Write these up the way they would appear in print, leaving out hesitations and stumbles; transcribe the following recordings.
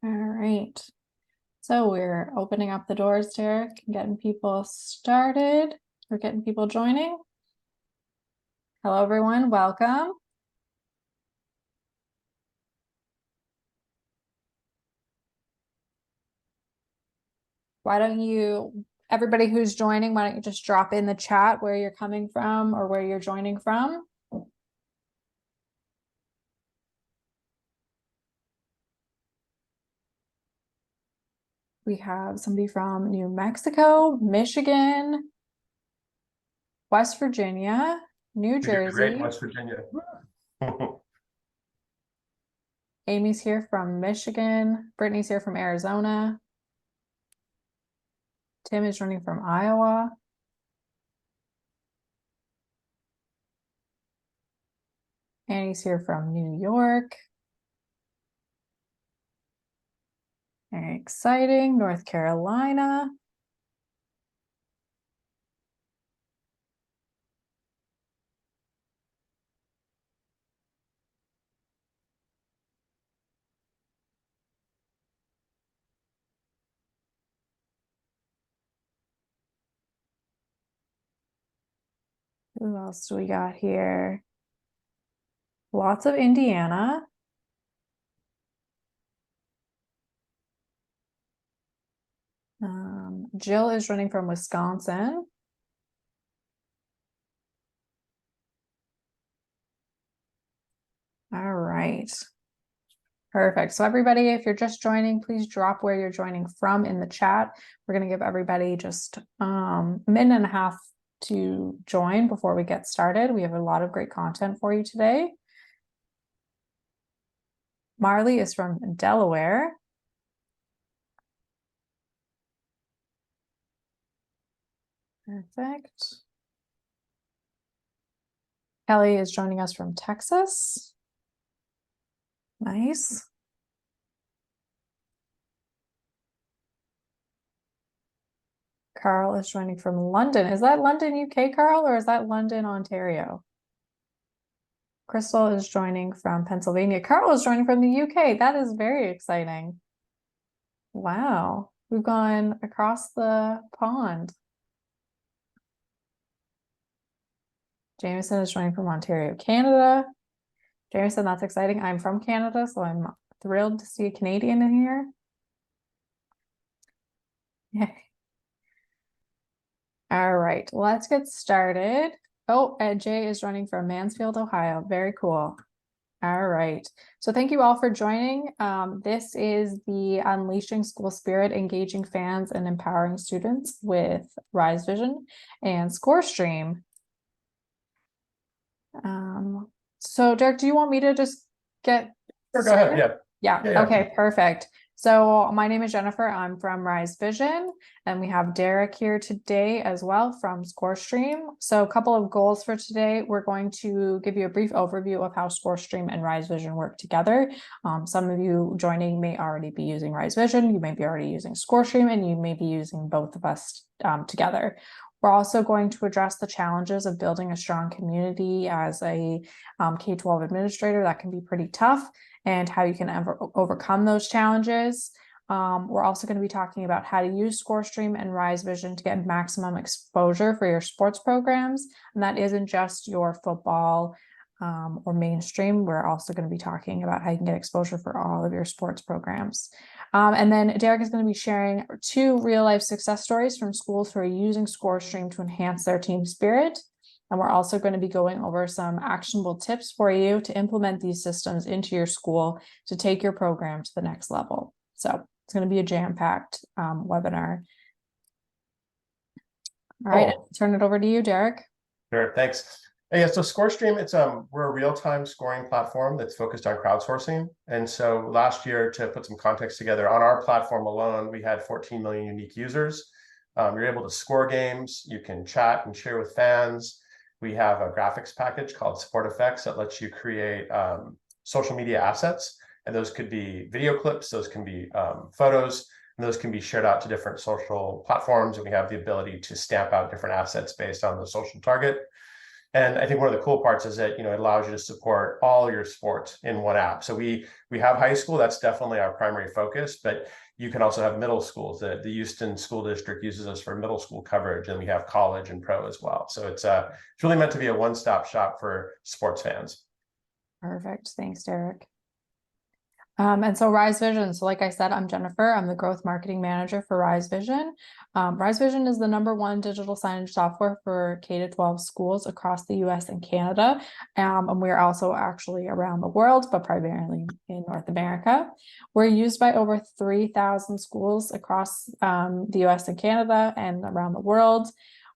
All right. So we're opening up the doors, Derek, and getting people started. We're getting people joining. Hello, everyone. Welcome. Why don't you, everybody who's joining, why don't you just drop in the chat where you're coming from or where you're joining from? We have somebody from New Mexico, Michigan, West Virginia, New Jersey. Great, West Virginia. Amy's here from Michigan. Brittany's here from Arizona. Tim is joining from Iowa. Annie's here from New York. Very exciting. North Carolina. Who else do we got here? Lots of Indiana. Jill is running from Wisconsin. All right. Perfect. So everybody, if you're just joining, please drop where you're joining from in the chat. We're going to give everybody just a minute and a half to join before we get started. We have a lot of great content for you today. Marley is from Delaware. Perfect. Kelly is joining us from Texas. Nice. Carl is joining from London. Is that London, UK, Carl, or is that London, Ontario? Crystal is joining from Pennsylvania. Carl is joining from the UK. That is very exciting. Wow. We've gone across the pond. Jameson is joining from Ontario, Canada. Jameson, that's exciting. I'm from Canada, so I'm thrilled to see a Canadian in here. Yay. All right, let's get started. Oh, Ed Jay is joining from Mansfield, Ohio. Very cool. All right. So thank you all for joining. This is the Unleashing School Spirit, Engaging Fans and Empowering Students with Rise Vision and ScoreStream. So Derek, do you want me to just get Sure, go ahead. Yeah. Okay, perfect. So my name is Jennifer. I'm from Rise Vision, and we have Derek here today as well from ScoreStream. So a couple of goals for today. We're going to give you a brief overview of how ScoreStream and Rise Vision work together. Some of you joining may already be using Rise Vision. You may be already using ScoreStream, and you may be using both of us together. We're also going to address the challenges of building a strong community as a K-12 administrator. That can be pretty tough, and how you can overcome those challenges. We're also going to be talking about how to use ScoreStream and Rise Vision to get maximum exposure for your sports programs. And that isn't just your football or mainstream. We're also going to be talking about how you can get exposure for all of your sports programs. And then Derek is going to be sharing 2 real-life success stories from schools who are using ScoreStream to enhance their team spirit. And we're also going to be going over some actionable tips for you to implement these systems into your school to take your program to the next level. So it's going to be a jam-packed webinar. All right, I'll turn it over to you, Derek. Sure, thanks. Yeah, so ScoreStream, we're a real-time scoring platform that's focused on crowdsourcing. And so last year, to put some context together, on our platform alone, we had 14 million unique users. You're able to score games, you can chat and share with fans. We have a graphics package called Support Effects that lets you create social media assets. And those could be video clips, those can be photos, and those can be shared out to different social platforms. And we have the ability to stamp out different assets based on the social target. And I think one of the cool parts is that, it allows you to support all your sports in one app. So we have high school, that's definitely our primary focus, but you can also have middle schools. The Houston School District uses us for middle school coverage, and we have college and pro as well. So it's really meant to be a one-stop shop for sports fans. Perfect. Thanks, Derek. And so Rise Vision. So like I said, I'm Jennifer. I'm the growth marketing manager for Rise Vision. Rise Vision is the #1 digital signage software for K-12 schools across the US and Canada. And we're also actually around the world, but primarily in North America. We're used by over 3,000 schools across the US and Canada and around the world.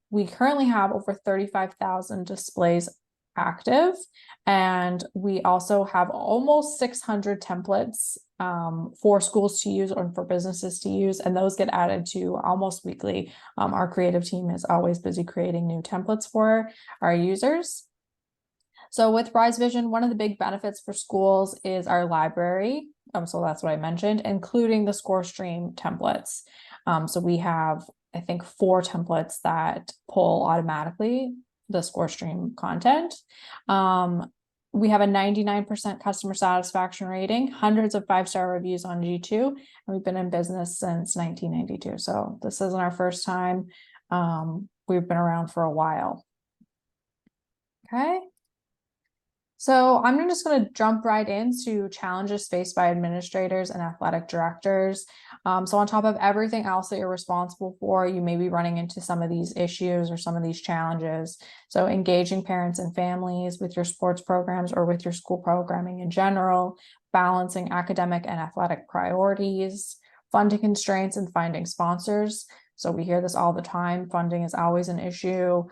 We currently have over 35,000 displays active, and we also have almost 600 templates for schools to use or for businesses to use, and those get added to almost weekly. Our creative team is always busy creating new templates for our users. So with Rise Vision, one of the big benefits for schools is our library. So that's what I mentioned, including the ScoreStream templates. So we have, I think, 4 templates that pull automatically the ScoreStream content. We have a 99% customer satisfaction rating, hundreds of 5-star reviews on G2, and we've been in business since 1992. So this isn't our first time. We've been around for a while. Okay. So I'm just going to jump right into challenges faced by administrators and athletic directors. So on top of everything else that you're responsible for, you may be running into some of these issues or some of these challenges. So engaging parents and families with your sports programs or with your school programming in general, balancing academic and athletic priorities, funding constraints, and finding sponsors. So we hear this all the time. Funding is always an issue.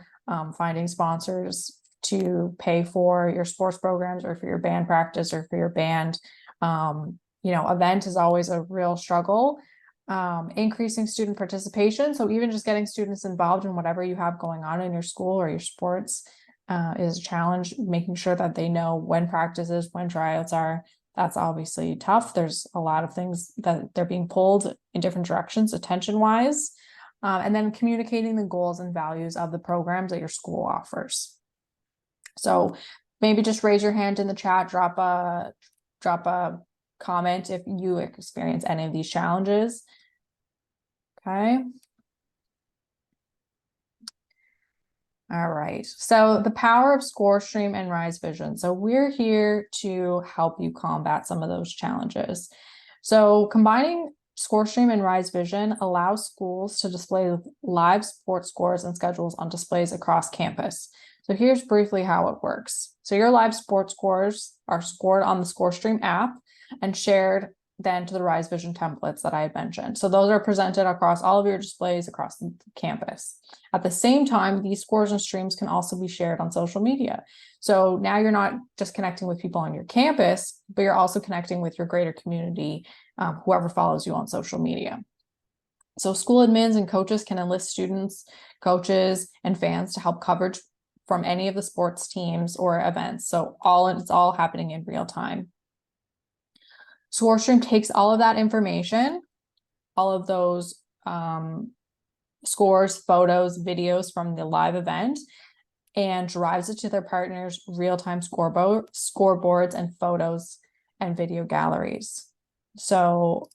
Finding sponsors to pay for your sports programs or for your band practice or for your band, event is always a real struggle. Increasing student participation. So even just getting students involved in whatever you have going on in your school or your sports is a challenge. Making sure that they know when practice is, when tryouts are. That's obviously tough. There's a lot of things that they're being pulled in different directions, attention-wise. And then communicating the goals and values of the programs that your school offers. So maybe just raise your hand in the chat, drop a comment if you experience any of these challenges. Okay. All right. So the power of ScoreStream and Rise Vision. So we're here to help you combat some of those challenges. So combining ScoreStream and Rise Vision allows schools to display live sports scores and schedules on displays across campus. So here's briefly how it works. So your live sports scores are scored on the ScoreStream app and shared then to the Rise Vision templates that I had mentioned. So those are presented across all of your displays across the campus. At the same time, these scores and streams can also be shared on social media. So now you're not just connecting with people on your campus, but you're also connecting with your greater community, whoever follows you on social media. So school admins and coaches can enlist students, coaches, and fans to help coverage from any of the sports teams or events. So it's all happening in real time. ScoreStream takes all of that information, all of those scores, photos, videos from the live event, and drives it to their partners' real-time scoreboards and photos and video galleries. So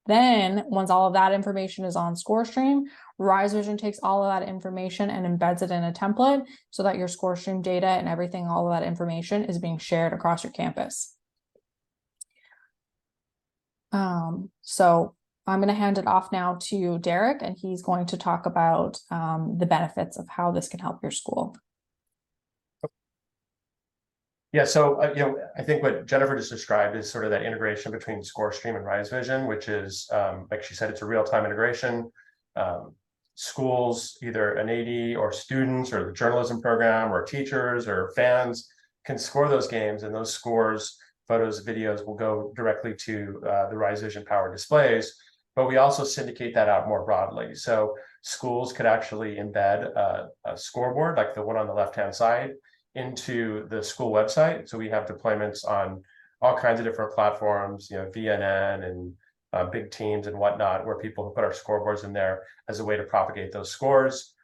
then once all of that information is on ScoreStream, Rise Vision takes all of that information and embeds it in a template so that your ScoreStream data and everything, all of that information is being shared across your campus. So I'm going to hand it off now to Derek, and he's going to talk about the benefits of how this can help your school. Yeah, so I think what Jennifer just described is sort of that integration between ScoreStream and Rise Vision, which is, like she said, it's a real-time integration. Schools, either an AD or students or the journalism program or teachers or fans can score those games, and those scores, photos, videos will go directly to the Rise Vision powered displays. But we also syndicate that out more broadly. So schools could actually embed a scoreboard like the one on the left-hand side into the school website. So we have deployments on all kinds of different platforms, VNN and big teams and whatnot, where people put our scoreboards in there as a way to propagate those scores.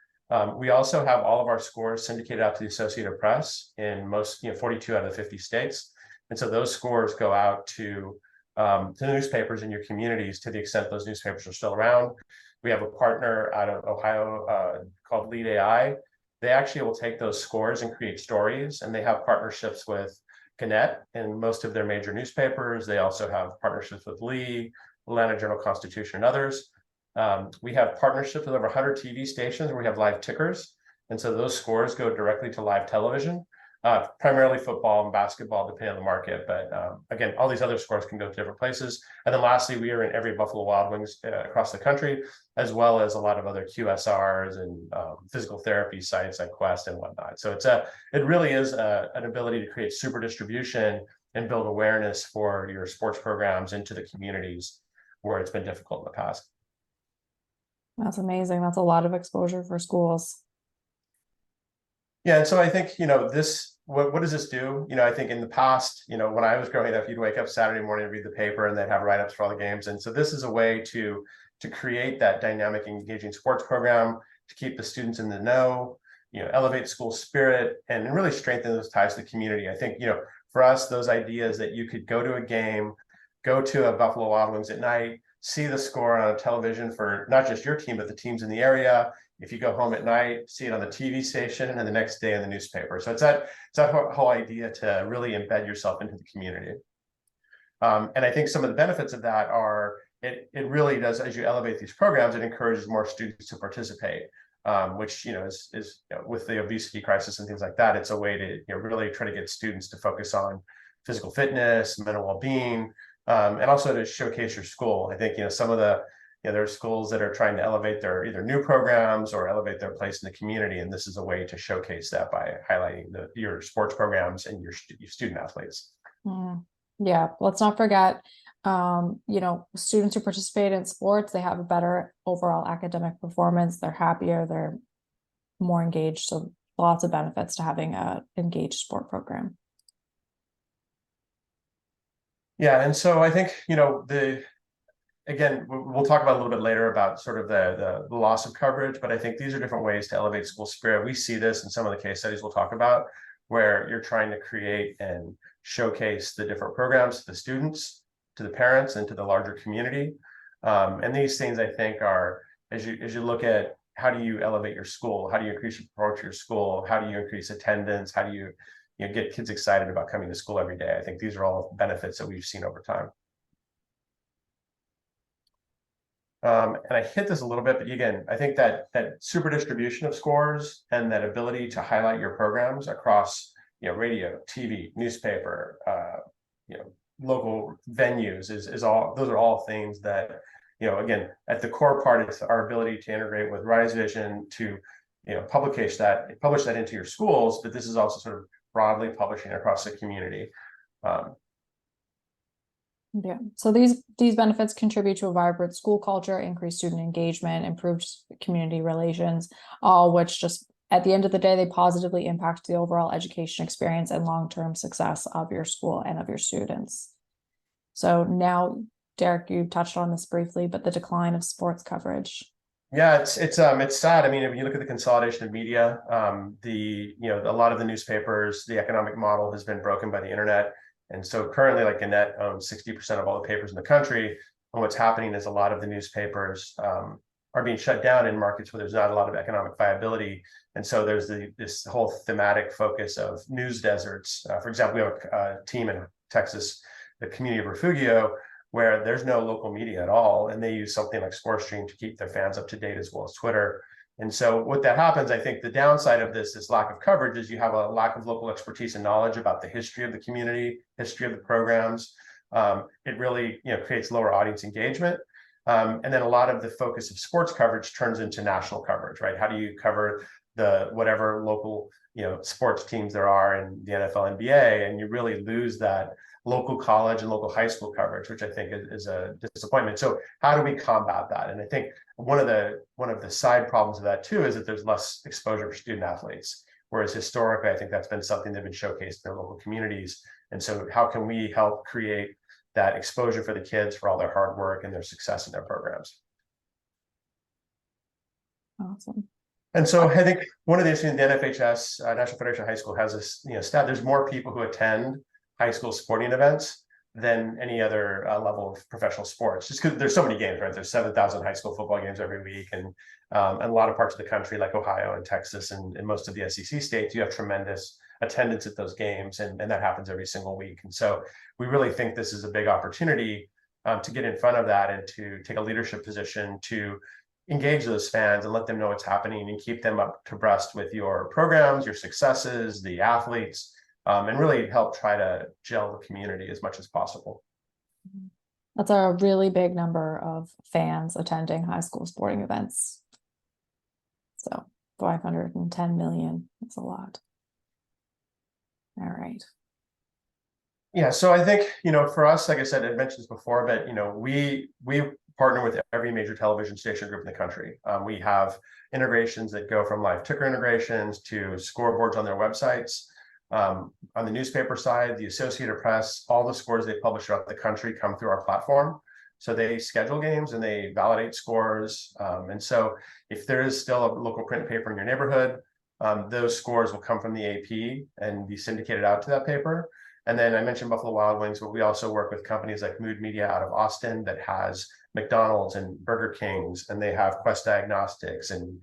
We also have all of our scores syndicated out to the Associated Press in most, 42 out of the 50 states. And so those scores go out to the newspapers in your communities to the extent those newspapers are still around. We have a partner out of Ohio called Lead AI. They actually will take those scores and create stories, and they have partnerships with Gannett and most of their major newspapers. They also have partnerships with Lee, Atlanta Journal-Constitution, and others. We have partnerships with over 100 TV stations where we have live tickers. And so those scores go directly to live television, primarily football and basketball, depending on the market. But again, all these other scores can go to different places. And then lastly, we are in every Buffalo Wild Wings across the country, as well as a lot of other QSRs and physical therapy sites like Quest and whatnot. So it really is an ability to create super distribution and build awareness for your sports programs into the communities where it's been difficult in the past. That's amazing. That's a lot of exposure for schools. Yeah, and so I think, what does this do? I think in the past, when I was growing up, you'd wake up Saturday morning and read the paper and they'd have write-ups for all the games. And so this is a way to create that dynamic, engaging sports program, to keep the students in the know, elevate school spirit, and really strengthen those ties to the community. I think, for us, those ideas that you could go to a game, go to a Buffalo Wild Wings at night, see the score on a television for not just your team, but the teams in the area. If you go home at night, see it on the TV station, and the next day in the newspaper. So it's that whole idea to really embed yourself into the community. And I think some of the benefits of that are it really does, as you elevate these programs, it encourages more students to participate, which is with the obesity crisis and things like that, it's a way to really try to get students to focus on physical fitness, mental well-being, and also to showcase your school. I think some of the there are schools that are trying to elevate their either new programs or elevate their place in the community, and this is a way to showcase that by highlighting your sports programs and your student athletes. Yeah, let's not forget, students who participate in sports, they have a better overall academic performance. They're happier, they're more engaged. So lots of benefits to having a engaged sport program. Yeah, and so I think again, we'll talk about a little bit later about sort of the loss of coverage, but I think these are different ways to elevate school spirit. We see this in some of the case studies we'll talk about, where you're trying to create and showcase the different programs to the students, to the parents, and to the larger community. And these things, I think, are, as you look at how do you elevate your school, how do you increase your approach to your school, how do you increase attendance, how do you get kids excited about coming to school every day. I think these are all benefits that we've seen over time. And I hit this a little bit, but again, I think that super distribution of scores and that ability to highlight your programs across radio, TV, newspaper, local venues is all, those are all things that again, at the core part, it's our ability to integrate with Rise Vision to publish that into your schools, but this is also sort of broadly publishing across the community. Yeah, so these benefits contribute to a vibrant school culture, increased student engagement, improved community relations, all which just at the end of the day, they positively impact the overall education experience and long-term success of your school and of your students. So now, Derek, you touched on this briefly, but the decline of sports coverage. Yeah, it's sad. I mean, if you look at the consolidation of media, a lot of the newspapers, the economic model has been broken by the internet. And so currently, like Gannett owns 60% of all the papers in the country. And what's happening is a lot of the newspapers are being shut down in markets where there's not a lot of economic viability. And so there's this whole thematic focus of news deserts. For example, we have a team in Texas, the community of Refugio, where there's no local media at all. And they use something like ScoreStream to keep their fans up to date, as well as Twitter. And so what that happens, I think the downside of this lack of coverage is you have a lack of local expertise and knowledge about the history of the community, history of the programs. It really creates lower audience engagement. And then a lot of the focus of sports coverage turns into national coverage, right? How do you cover the whatever local sports teams there are in the NFL, NBA, and you really lose that local college and local high school coverage, which I think is a disappointment. So how do we combat that? And I think one of the side problems of that too is that there's less exposure for student athletes, whereas historically I think that's been something that's been showcased in their local communities. And so how can we help create that exposure for the kids for all their hard work and their success in their programs? Awesome. And so I think one of the issues, the NFHS, National Federation of High School, has this, stat. There's more people who attend high school sporting events than any other level of professional sports, just because there's so many games, right? There's 7,000 high school football games every week, and a lot of parts of the country, like Ohio and Texas and most of the SEC states, you have tremendous attendance at those games, and that happens every single week. And so we really think this is a big opportunity to get in front of that and to take a leadership position to engage those fans and let them know what's happening and keep them up to breast with your programs, your successes, the athletes, and really help try to gel the community as much as possible. That's a really big number of fans attending high school sporting events. So 510 million is a lot. All right. Yeah, so I think, for us, like I said, I mentioned this before, but, we partner with every major television station group in the country. We have integrations that go from live ticker integrations to scoreboards on their websites. On the newspaper side, the Associated Press, all the scores they publish throughout the country come through our platform. So they schedule games and they validate scores. And so if there is still a local print paper in your neighborhood, those scores will come from the AP and be syndicated out to that paper. And then I mentioned Buffalo Wild Wings, but we also work with companies like Mood Media out of Austin that has McDonald's and Burger Kings, and they have Quest Diagnostics and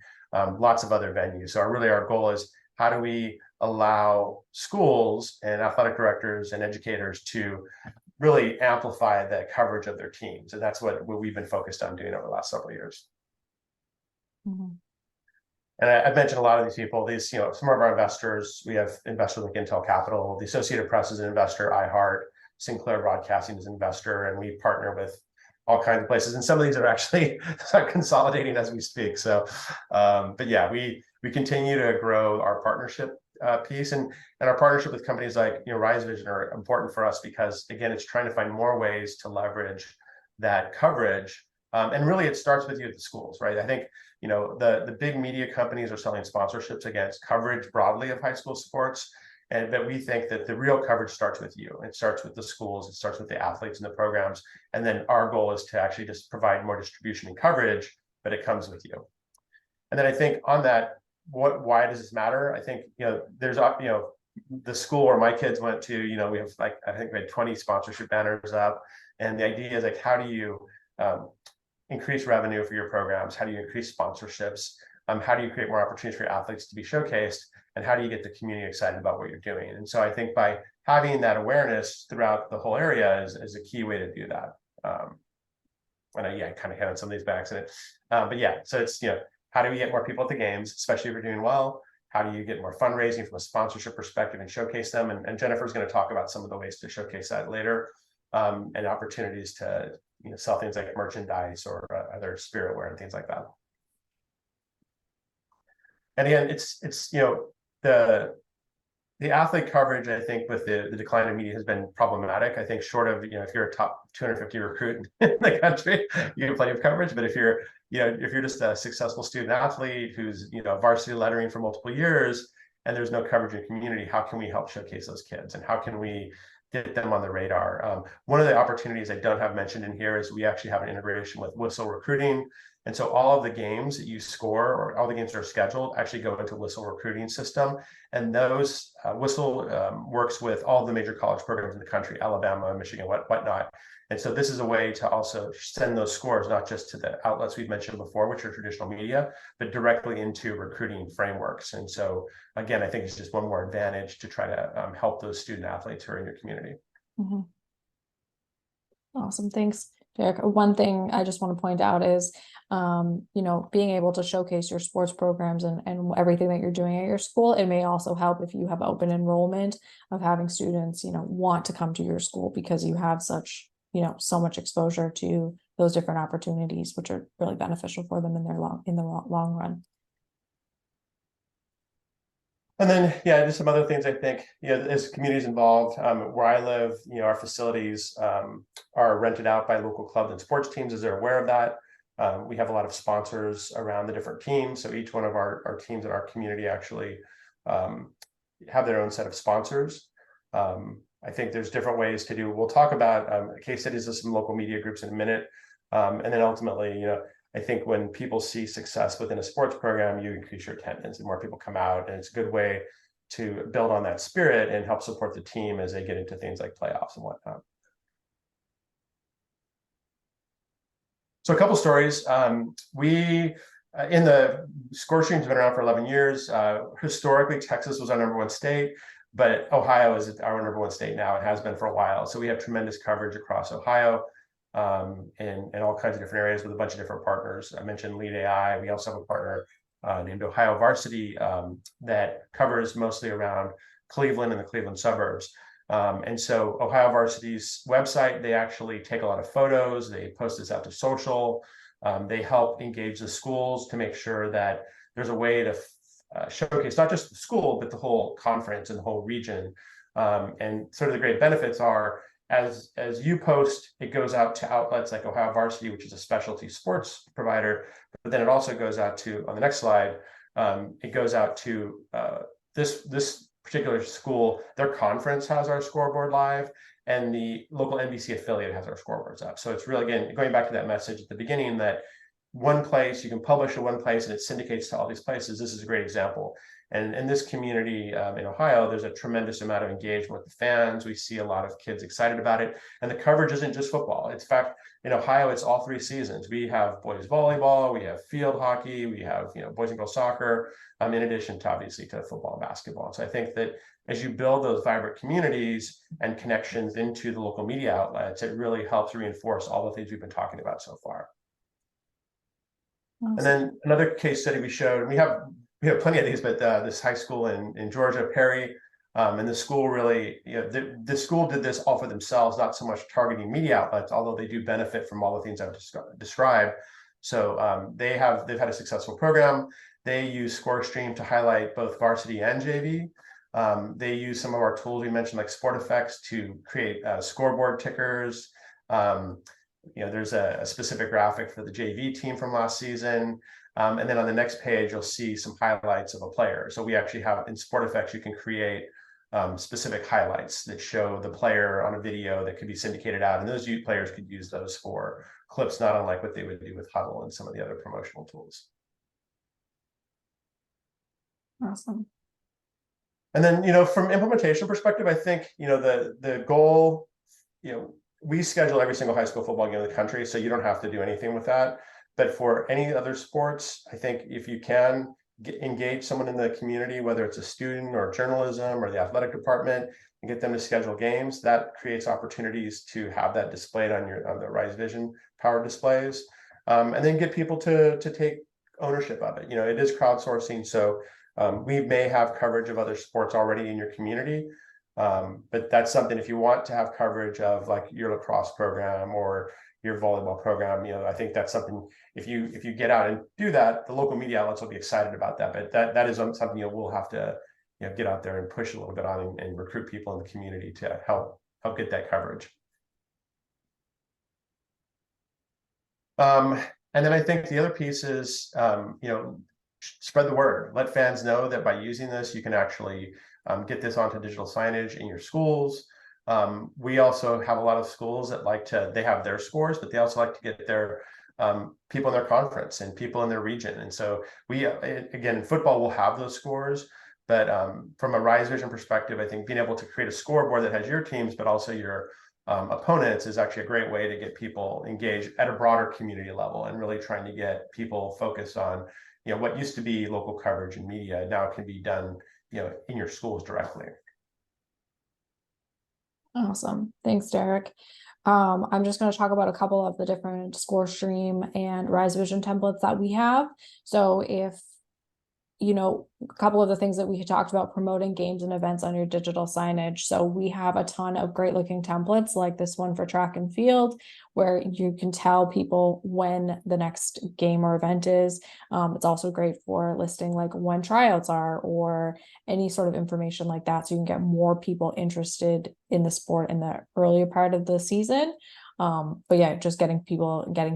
lots of other venues. So our goal is, how do we allow schools and athletic directors and educators to really amplify the coverage of their teams? And that's what we've been focused on doing over the last several years. Mm-hmm. And I've mentioned a lot of these people. These, some of our investors, we have investors like Intel Capital, the Associated Press is an investor, iHeart, Sinclair Broadcasting is an investor, and we partner with all kinds of places. And some of these are actually consolidating as we speak. So, but yeah, we continue to grow our partnership piece, and our partnership with companies like Rise Vision are important for us because, again, it's trying to find more ways to leverage that coverage. And really, it starts with you at the schools, right? I think the big media companies are selling sponsorships against coverage broadly of high school sports, but we think that the real coverage starts with you. It starts with the schools, it starts with the athletes and the programs, and then our goal is to actually just provide more distribution and coverage, but it comes with you. And then I think on that, why does this matter? I think there's the school where my kids went to, we have I think we had 20 sponsorship banners up, and the idea is how do you increase revenue for your programs? How do you increase sponsorships? How do you create more opportunities for your athletes to be showcased? And how do you get the community excited about what you're doing? And so I think by having that awareness throughout the whole area is a key way to do that. And I kind of hit on some of these by accident. But yeah, so it's, how do we get more people at the games, especially if you're doing well? How do you get more fundraising from a sponsorship perspective and showcase them? And Jennifer's going to talk about some of the ways to showcase that later, and opportunities to sell things like merchandise or other spiritware and things like that. And again, it's the athlete coverage, I think, with the decline of media has been problematic. I think short of, if you're a top 250 recruit in the country, you have plenty of coverage. But if you're just a successful student athlete who's, varsity lettering for multiple years and there's no coverage in the community, how can we help showcase those kids? And how can we get them on the radar? One of the opportunities I don't have mentioned in here is we actually have an integration with Whistle Recruiting. And so all of the games that you score, or all the games that are scheduled, actually go into Whistle Recruiting system. And those Whistle works with all the major college programs in the country, Alabama, Michigan, whatnot. And so this is a way to also send those scores, not just to the outlets we've mentioned before, which are traditional media, but directly into recruiting frameworks. And so, again, I think it's just one more advantage to try to help those student athletes who are in your community. Mm-hmm. Awesome. Thanks, Derek. One thing I just want to point out is, being able to showcase your sports programs and everything that you're doing at your school. It may also help if you have open enrollment of having students, want to come to your school because you have such, so much exposure to those different opportunities, which are really beneficial for them in the long run. And then, yeah, just some other things I think, as communities involved, where I live, our facilities are rented out by local clubs and sports teams, as they're aware of that. We have a lot of sponsors around the different teams. So each one of our teams in our community actually have their own set of sponsors. I think there's different ways to do. We'll talk about case studies of some local media groups in a minute. And then ultimately, I think when people see success within a sports program, you increase your attendance and more people come out, and it's a good way to build on that spirit and help support the team as they get into things like playoffs and whatnot. So a couple stories. We in the ScoreStream's been around for 11 years. Historically, Texas was our #1 state, but Ohio is our #1 state now. It has been for a while. So we have tremendous coverage across Ohio in all kinds of different areas with a bunch of different partners. I mentioned Lead AI. We also have a partner named Ohio Varsity that covers mostly around Cleveland and the Cleveland suburbs. And so Ohio Varsity's website, they actually take a lot of photos, they post this out to social, they help engage the schools to make sure that there's a way to showcase not just the school, but the whole conference and the whole region. And sort of the great benefits are, as you post, it goes out to outlets like Ohio Varsity, which is a specialty sports provider, but then it also goes out to, on the next slide, it goes out to this particular school, their conference has our scoreboard live, and the local NBC affiliate has our scoreboards up. So it's really, again, going back to that message at the beginning, that one place, you can publish in one place and it syndicates to all these places. This is a great example. And in this community in Ohio, there's a tremendous amount of engagement with the fans. We see a lot of kids excited about it. And the coverage isn't just football. In fact, in Ohio, it's all 3 seasons. We have boys volleyball, we have field hockey, we have boys and girls soccer, in addition to obviously to football and basketball. So I think that as you build those vibrant communities and connections into the local media outlets, it really helps reinforce all the things we've been talking about so far. Awesome. And then another case study we showed, we have plenty of these, but this high school in Georgia, Perry, and the school really, the school did this all for themselves, not so much targeting media outlets, although they do benefit from all the things I've described. So they've had a successful program. They use ScoreStream to highlight both varsity and JV. They use some of our tools we mentioned, like Sport Effects, to create scoreboard tickers. There's a specific graphic for the JV team from last season. And then on the next page, you'll see some highlights of a player. So we actually have, in Sport Effects, you can create specific highlights that show the player on a video that could be syndicated out. And those players could use those for clips, not unlike what they would do with Huddle and some of the other promotional tools. Awesome. And then, from implementation perspective, I think, the goal, we schedule every single high school football game in the country, so you don't have to do anything with that. But for any other sports, I think if you can engage someone in the community, whether it's a student or journalism or the athletic department, and get them to schedule games, that creates opportunities to have that displayed on the Rise Vision powered displays, and then get people to take ownership of it. It is crowdsourcing, so we may have coverage of other sports already in your community. But that's something, if you want to have coverage of like your lacrosse program or your volleyball program, I think that's something, if you get out and do that, the local media outlets will be excited about that. But that is something we'll have to get out there and push a little bit on and recruit people in the community to help get that coverage. And then I think the other piece is, spread the word. Let fans know that by using this, you can actually get this onto digital signage in your schools. We also have a lot of schools that they have their scores, but they also like to get their people in their conference and people in their region. And so we, again, in football, we'll have those scores. But from a Rise Vision perspective, I think being able to create a scoreboard that has your teams, but also your opponents, is actually a great way to get people engaged at a broader community level, and really trying to get people focused on, what used to be local coverage and media now can be done, in your schools directly. Awesome. Thanks, Derek. I'm just going to talk about a couple of the different ScoreStream and Rise Vision templates that we have. So if a couple of the things that we had talked about, promoting games and events on your digital signage. So we have a ton of great looking templates like this one for track and field, where you can tell people when the next game or event is. It's also great for listing like when tryouts are, or any sort of information like that, so you can get more people interested in the sport in the earlier part of the season. But yeah, just getting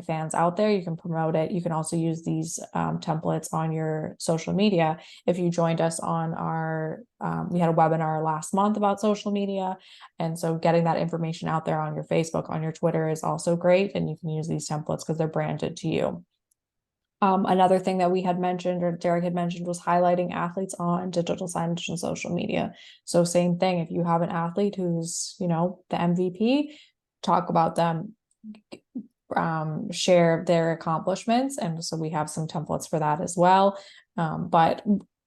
fans out there, you can promote it. You can also use these templates on your social media. If you joined us on our, we had a webinar last month about social media. And so getting that information out there on your Facebook, on your Twitter is also great. And you can use these templates because they're branded to you. Another thing that we had mentioned, or Derek had mentioned, was highlighting athletes on digital signage and social media. So same thing, if you have an athlete who's, the MVP, talk about them, share their accomplishments. And so we have some templates for that as well. But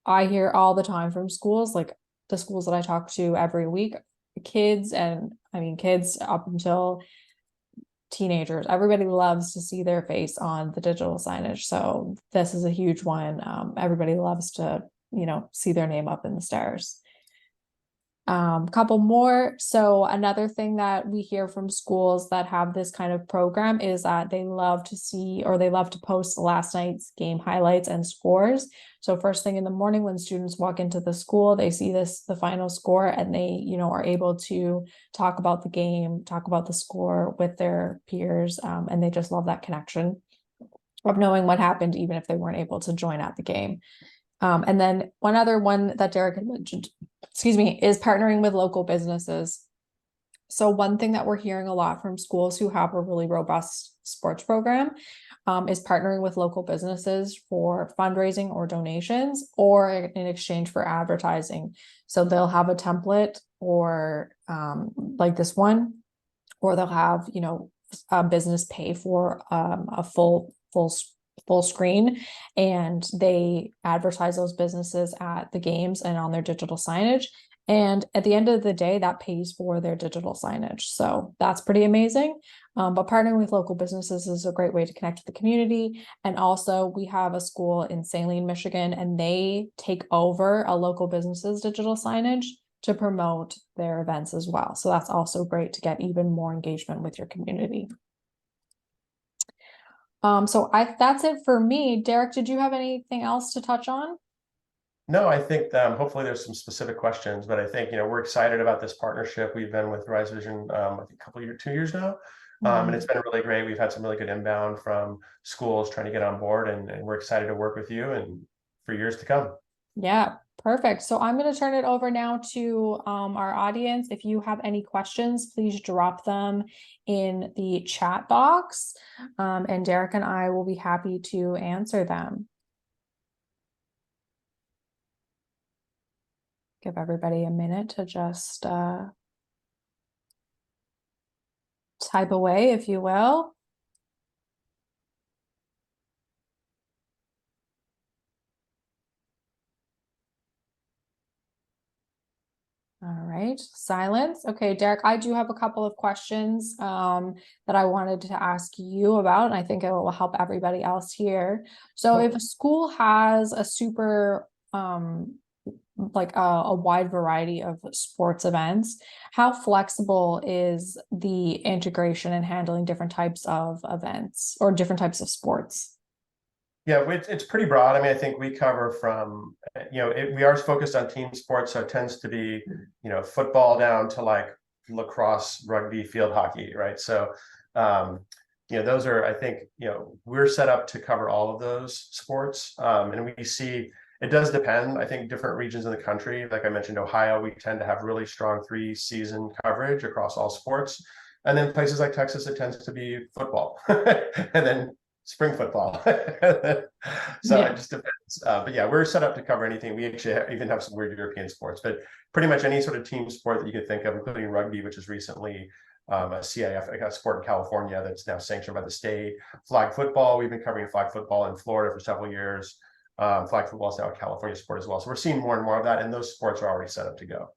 I hear all the time from schools, like the schools that I talk to every week, kids up until teenagers, everybody loves to see their face on the digital signage. So this is a huge one. Everybody loves to, see their name up in the stars. Couple more. So another thing that we hear from schools that have this kind of program is that they love to see, or they love to post last night's game highlights and scores. So first thing in the morning when students walk into the school, they see the final score, and they, are able to talk about the game, talk about the score with their peers. And they just love that connection of knowing what happened, even if they weren't able to join at the game. And then one other one that Derek had mentioned, is partnering with local businesses. So one thing that we're hearing a lot from schools who have a really robust sports program is partnering with local businesses for fundraising or donations, or in exchange for advertising. So they'll have a template, or like this one, or they'll have, a business pay for a full screen, and they advertise those businesses at the games and on their digital signage. And at the end of the day, that pays for their digital signage. So that's pretty amazing. But partnering with local businesses is a great way to connect with the community. And also we have a school in Saline, Michigan, and they take over a local business's digital signage to promote their events as well. So that's also great to get even more engagement with your community. So that's it for me. Derek, did you have anything else to touch on? No, I think hopefully there's some specific questions, but I think, we're excited about this partnership. We've been with Rise Vision, I think 2 years now. And it's been really great. We've had some really good inbound from schools trying to get on board, and we're excited to work with you and for years to come. Yeah, perfect. So I'm going to turn it over now to our audience. If you have any questions, please drop them in the chat box, and Derek and I will be happy to answer them. Give everybody a minute to just type away, if you will. All right, silence. Okay, Derek, I do have a couple of questions that I wanted to ask you about, and I think it will help everybody else here. So if a school has a super like a wide variety of sports events, how flexible is the integration and handling different types of events or different types of sports? Yeah, it's pretty broad. I mean, I think we cover from, we are focused on team sports, so it tends to be, football down to like lacrosse, rugby, field hockey, right? So, those are, I think, we're set up to cover all of those sports. And we see it does depend. I think different regions in the country, like I mentioned, Ohio, we tend to have really strong 3-season coverage across all sports. And then places like Texas, it tends to be football, and then spring football. So Yeah. it just depends. But yeah, we're set up to cover anything. We actually even have some weird European sports, but pretty much any sort of team sport that you could think of, including rugby, which is recently a CIF, a sport in California that's now sanctioned by the state. Flag football, we've been covering flag football in Florida for several years. Flag football is now a California sport as well. So we're seeing more and more of that, and those sports are already set up to go.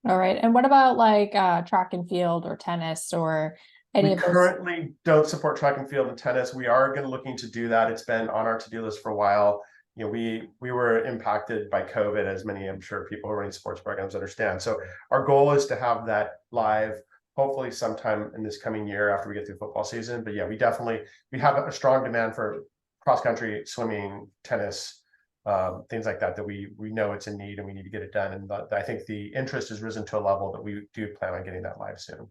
All right. And what about like track and field or tennis or any We of those? currently don't support track and field and tennis. We are looking to do that. It's been on our to-do list for a while. We were impacted by COVID, as many, I'm sure, people who are running sports programs understand. So our goal is to have that live, hopefully sometime in this coming year after we get through football season. But yeah, we have a strong demand for cross-country, swimming, tennis, things like that we know it's a need and we need to get it done. And I think the interest has risen to a level that we do plan on getting that live soon.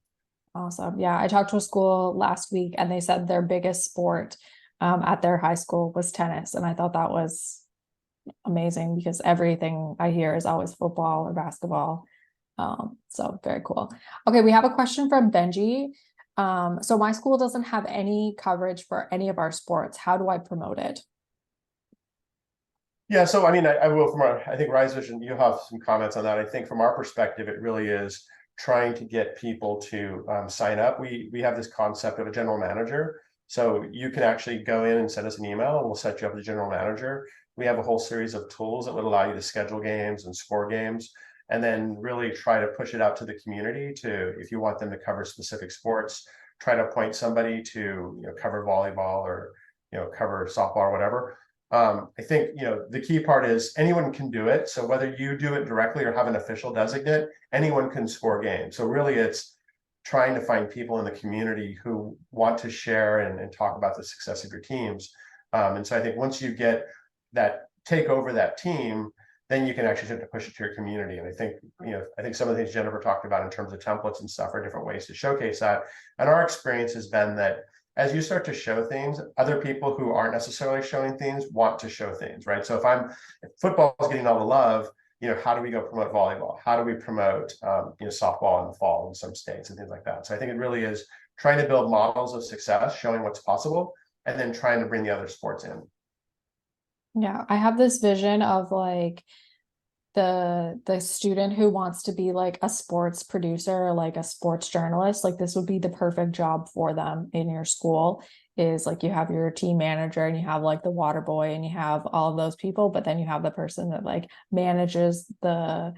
Awesome. Yeah, I talked to a school last week and they said their biggest sport at their high school was tennis. And I thought that was amazing because everything I hear is always football or basketball. So very cool. Okay, we have a question from Benji. So my school doesn't have any coverage for any of our sports. How do I promote it? Yeah, so I mean, I will I think Rise Vision, you have some comments on that. I think from our perspective, it really is trying to get people to sign up. We have this concept of a general manager. So you can actually go in and send us an email and we'll set you up as a general manager. We have a whole series of tools that would allow you to schedule games and score games, and then really try to push it out to the community to, if you want them to cover specific sports, try to appoint somebody to, cover volleyball or, cover softball or whatever. I think, the key part is anyone can do it. So whether you do it directly or have an official designate, anyone can score games. So really it's trying to find people in the community who want to share and talk about the success of your teams. And so I think once you get that, take over that team, then you can actually start to push it to your community. And I think, I think some of the things Jennifer talked about in terms of templates and stuff are different ways to showcase that. And our experience has been that as you start to show things, other people who aren't necessarily showing things want to show things, right? So if football is getting all the love, how do we go promote volleyball? How do we promote, softball in the fall in some states and things like that? So I think it really is trying to build models of success, showing what's possible, and then trying to bring the other sports in. Yeah, I have this vision of like the student who wants to be like a sports producer or like a sports journalist. Like this would be the perfect job for them in your school. Is like you have your team manager and you have like the water boy and you have all of those people, but then you have the person that like manages the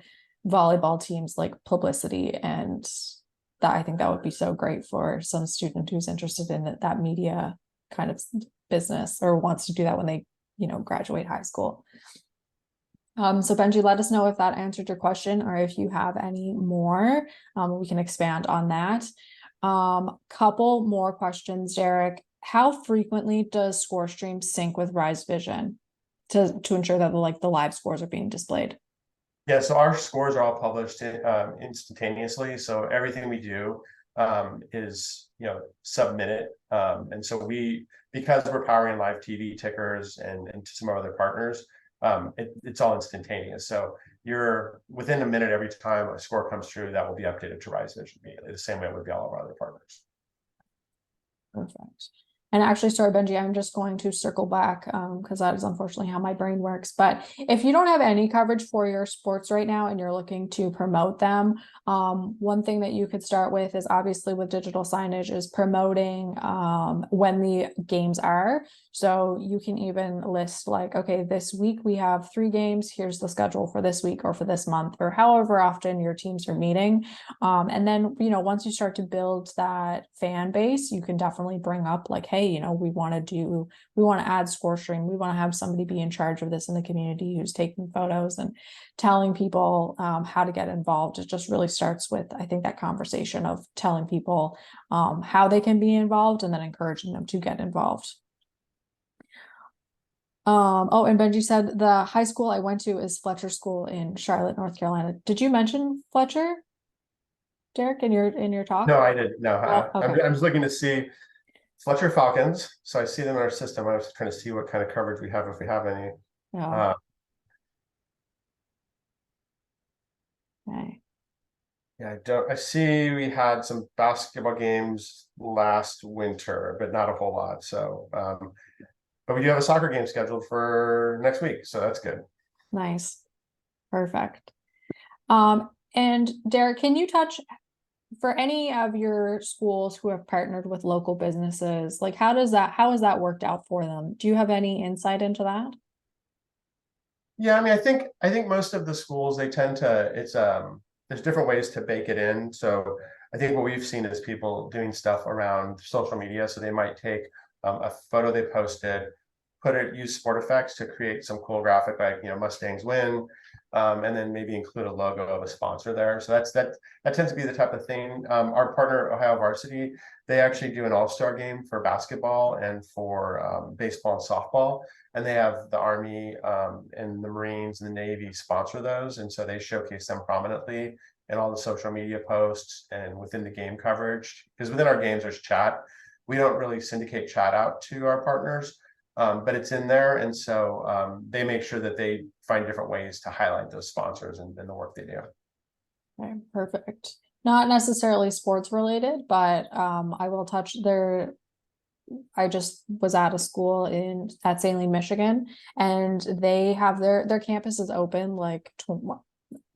volleyball team's like publicity. And that, I think that would be so great for some student who's interested in that media kind of business or wants to do that when they graduate high school. So Benji, let us know if that answered your question or if you have any more. We can expand on that. Couple more questions, Derek. How frequently does ScoreStream sync with Rise Vision to ensure that the live scores are being displayed? Yeah, so our scores are all published instantaneously. So everything we do is submitted. And so because we're powering live TV tickers and some of our other partners, it's all instantaneous. So you're within a minute every time a score comes through, that will be updated to Rise Vision immediately, the same way it would be all of our other partners. Perfect. And actually, sorry, Benji, I'm just going to circle back because that is unfortunately how my brain works. But if you don't have any coverage for your sports right now and you're looking to promote them, one thing that you could start with is obviously with digital signage is promoting when the games are. So you can even list like, okay, this week we have 3 games. Here's the schedule for this week or for this month or however often your teams are meeting. And then, once you start to build that fan base, you can definitely bring up like, hey, we want to add ScoreStream. We want to have somebody be in charge of this in the community who's taking photos and telling people how to get involved. It just really starts with, I think, that conversation of telling people how they can be involved and then encouraging them to get involved. Oh, and Benji said the high school I went to is Fletcher School in Charlotte, North Carolina. Did you mention Fletcher, Derek, in your talk? No, I didn't. No, Oh, okay. I'm just looking to see Fletcher Falcons. So I see them in our system. I was trying to see what kind of coverage we have, if we have any. Yeah. Okay. Yeah, I see we had some basketball games last winter, but not a whole lot. So, but we do have a soccer game scheduled for next week, so that's good. Nice. Perfect. And Derek, can you touch for any of your schools who have partnered with local businesses, like how has that worked out for them? Do you have any insight into that? Yeah, I mean, I think most of the schools, they tend to, there's different ways to bake it in. So I think what we've seen is people doing stuff around social media. So they might take a photo they posted, use sport effects to create some cool graphic like, Mustangs win, and then maybe include a logo of a sponsor there. So that tends to be the type of thing. Our partner, Ohio Varsity, they actually do an all-star game for basketball and for baseball and softball. And they have the Army and the Marines and the Navy sponsor those. And so they showcase them prominently in all the social media posts and within the game coverage. Because within our games, there's chat. We don't really syndicate chat out to our partners, but it's in there. And so they make sure that they find different ways to highlight those sponsors and the work they do. Okay, perfect. Not necessarily sports related, but I will touch there. I just was at a school at Saline, Michigan, and they have their campus is open like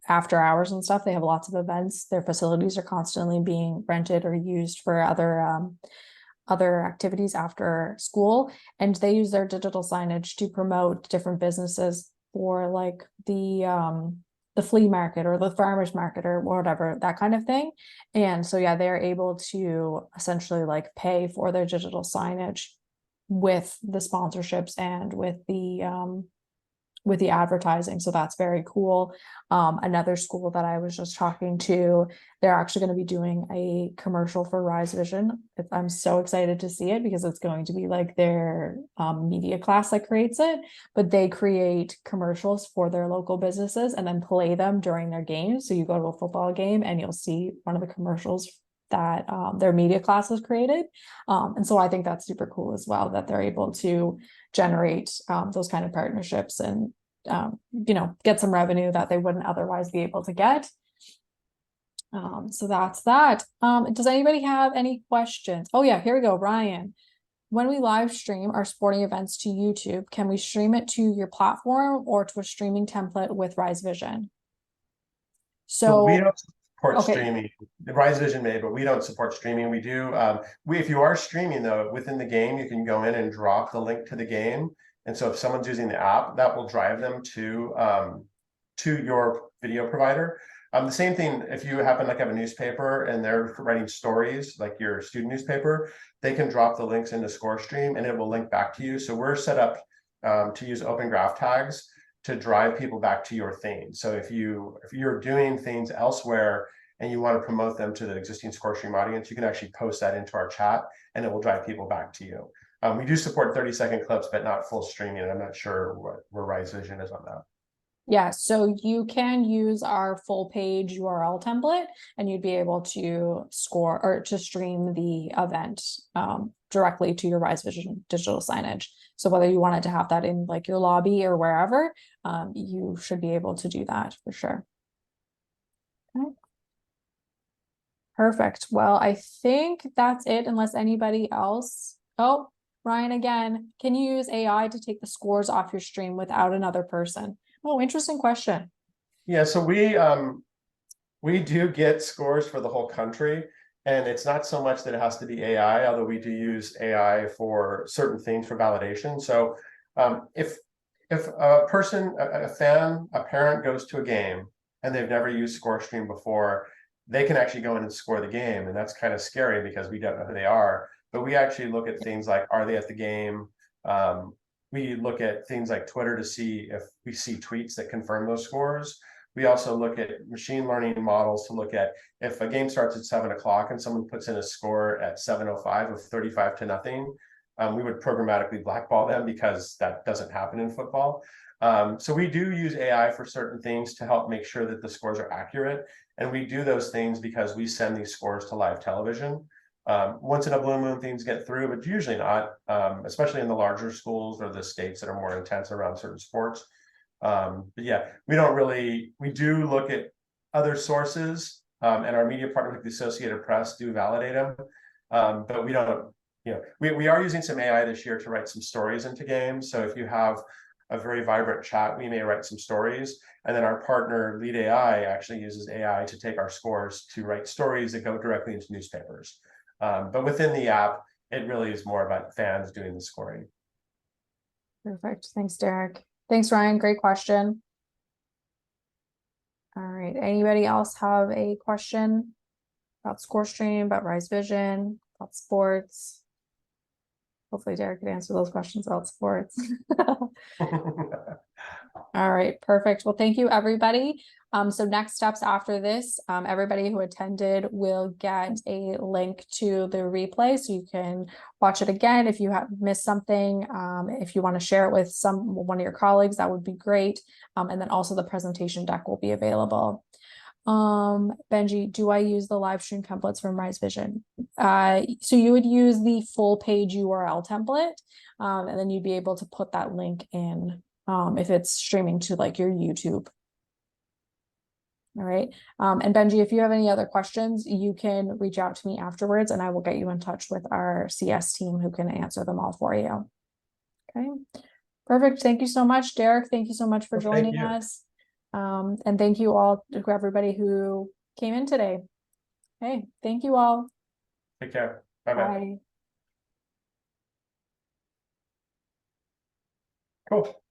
after hours and stuff. They have lots of events. Their facilities are constantly being rented or used for other activities after school, and they use their digital signage to promote different businesses for like the flea market or the farmers market or whatever, that kind of thing. And so yeah, they're able to essentially like pay for their digital signage with the sponsorships and with the advertising. So that's very cool. Another school that I was just talking to, they're actually going to be doing a commercial for Rise Vision. I'm so excited to see it because it's going to be like their media class that creates it, but they create commercials for their local businesses and then play them during their games. So you go to a football game and you'll see one of the commercials that their media class has created. And so I think that's super cool as well, that they're able to generate those kind of partnerships and get some revenue that they wouldn't otherwise be able to get. So that's that. Does anybody have any questions? Oh yeah, here we go, Ryan. When we live stream our sporting events to YouTube, can we stream it to your platform or to a streaming template with Rise Vision? So we So don't support okay, streaming. The Rise Vision may, but we don't support streaming. We do. If you are streaming though, within the game, you can go in and drop the link to the game. And so if someone's using the app, that will drive them to your video provider. The same thing if you happen like have a newspaper and they're writing stories, like your student newspaper, they can drop the links into ScoreStream and it will link back to you. So we're set up to use open graph tags to drive people back to your thing. So if you're doing things elsewhere and you want to promote them to the existing ScoreStream audience, you can actually post that into our chat and it will drive people back to you. We do support 30-second clips, but not full streaming. And I'm not sure where Rise Vision is on that. yeah, so you can use our full page URL template and you'd be able to score or to stream the event directly to your Rise Vision digital signage. So whether you wanted to have that in like your lobby or wherever, you should be able to do that for sure. Okay. Perfect. Well, I think that's it unless anybody else. Oh, Ryan again, can you use AI to take the scores off your stream without another person? Oh, interesting question. Yeah, so we do get scores for the whole country, and it's not so much that it has to be AI, although we do use AI for certain things for validation. So if a person, a fan, a parent goes to a game and they've never used ScoreStream before, they can actually go in and score the game, and that's kind of scary because we don't know who they are. But we actually look at things like, are they at the game? We look at things like Twitter to see if we see tweets that confirm those scores. We also look at machine learning models to look at if a game starts at 7 o'clock and someone puts in a score at 7:05 of 35-0, we would programmatically blackball them because that doesn't happen in football. So we do use AI for certain things to help make sure that the scores are accurate. And we do those things because we send these scores to live television. Once in a blue moon, things get through, but usually not, especially in the larger schools or the states that are more intense around certain sports. But yeah, we do look at other sources, and our media partners like the Associated Press do validate them. But we don't, we are using some AI this year to write some stories into games. So if you have a very vibrant chat, we may write some stories. And then our partner, Lead AI, actually uses AI to take our scores to write stories that go directly into newspapers. But within the app, it really is more about fans doing the scoring. Perfect. Thanks, Derek. Thanks, Ryan. Great question. All right. Anybody else have a question about ScoreStream, about Rise Vision, about sports? Hopefully Derek could answer those questions about sports. All right, perfect. Well, thank you, everybody. So next steps after this, everybody who attended will get a link to the replay so you can watch it again if you have missed something. If you want to share it with one of your colleagues, that would be great. And then also the presentation deck will be available. Benji, do I use the live stream templates from Rise Vision? So you would use the full page URL template, and then you'd be able to put that link in if it's streaming to like your YouTube. All right. And Benji, if you have any other questions, you can reach out to me afterwards and I will get you in touch with our CS team who can answer them all for you. Okay. Perfect. Thank you so much, Derek. Thank you so much for Well, thank joining you. us. And thank you all to everybody who came in today. Hey, thank you all. Take care. Bye-bye. Bye. Cool.